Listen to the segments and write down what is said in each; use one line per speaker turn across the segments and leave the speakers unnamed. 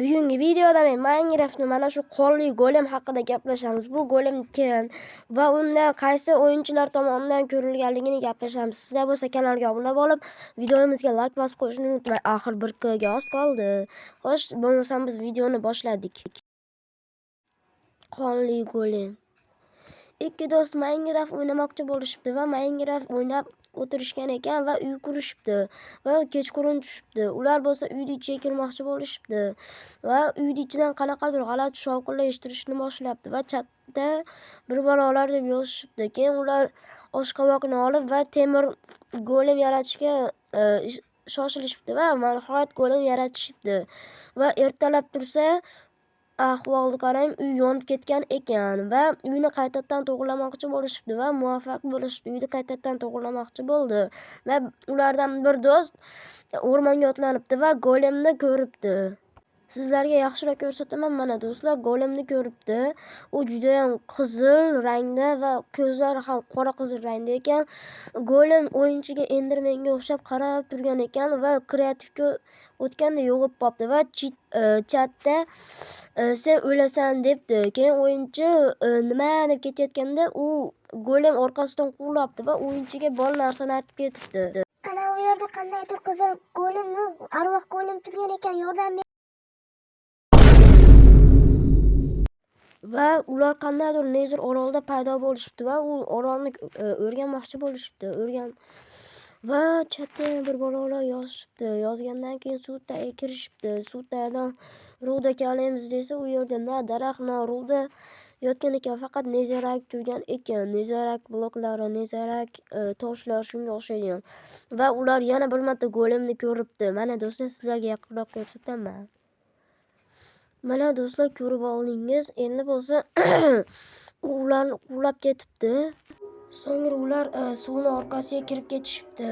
Bugungi videoda men Minecraft'ni mana shu qonli golem haqida gaplashamiz. Bu golem kim va unda qaysi o'yinchilar tomonidan ko'rilganligini gaplashamiz. Sizlar bo'lsa kanalga obuna bo'lib, videomizga like bosib qo'yishni unutmang. Axir 1K ga oz qoldi. Xo'sh, bo'lmasam biz videoni boshladik. Qonli golem. Ikki do'st Minecraft o'ynamoqchi bo'lishibdi va Minecraft o'ynab o'tirishgan ekan va uy qurishibdi va kechqurun tushibdi. Ular bo'lsa uyning ichiga kirmoqchi bo'lishibdi va uyning ichidan qanaqadir g'alati shovqinlar eshitilishni boshlabdi va chatda bir balolar deb yozishibdi. Keyin ular oshqovoqni olib va temir golem yaratishga shoshilishibdi va nihoyat golem yaratishibdi va ertalab tursa ahvolni qarang, uy yonib ketgan ekan va uyni qaytadan to'g'irlamoqchi bo'lishibdi va muvaffaq bo'lishibdi. Uyni qaytadan to'g'irlamoqchi bo'ldi va ulardan bir do'st o'rmonga otlanibdi va golemni ko'ribdi. Sizlarga yaxshiroq ko'rsataman. Mana do'stlar, golemni ko'ribdi. U juda ham qizil rangda va ko'zlari ham qora qizil rangda ekan. Golem o'yinchiga Endermenga o'xshab qarab turgan ekan va kreativga o'tganda yo'g'ib qopti va chatda sen o'lasan debdi. Keyin o'yinchi nima deb ketayotganda u golem orqasidan quvlabdi va o'yinchiga bor narsani aytib ketibdi.
Ana u yerda qandaydir qizil golemni arvoh golem turgan ekan, yordam ber.
Va ular qandaydir nezir orolda paydo bo'lishibdi va u orolni o'rganmoqchi bo'lishibdi. Va chatda bir balolar yozishibdi. Yozgandan keyin suv tagiga kirishibdi. Suv tagidan ruvda kalaymiz desa, u yerda na daraxt, na ruvda yotgan ekan, faqat nezarak turgan ekan. Nezarak bloklari, nezarak toshlar shunga o'xshagan. Va ular yana bir marta golemni ko'ribdi. Mana do'stlar, sizlarga yaqinroq ko'rsataman. Mana do'stlar, ko'rib oldingiz. Endi bo'lsa ularni quvlab ketibdi. So'ngra ular suvni orqasiga kirib ketishibdi.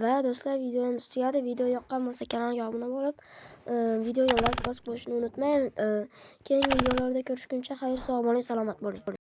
Va do'stlar, videomiz tugadi. Video yoqqan bo'lsa kanalga obuna bo'lib, videoga like bosib qo'yishni unutmang. Keyingi videolarda ko'rishguncha xayr, sog' bo'ling, salomat bo'ling.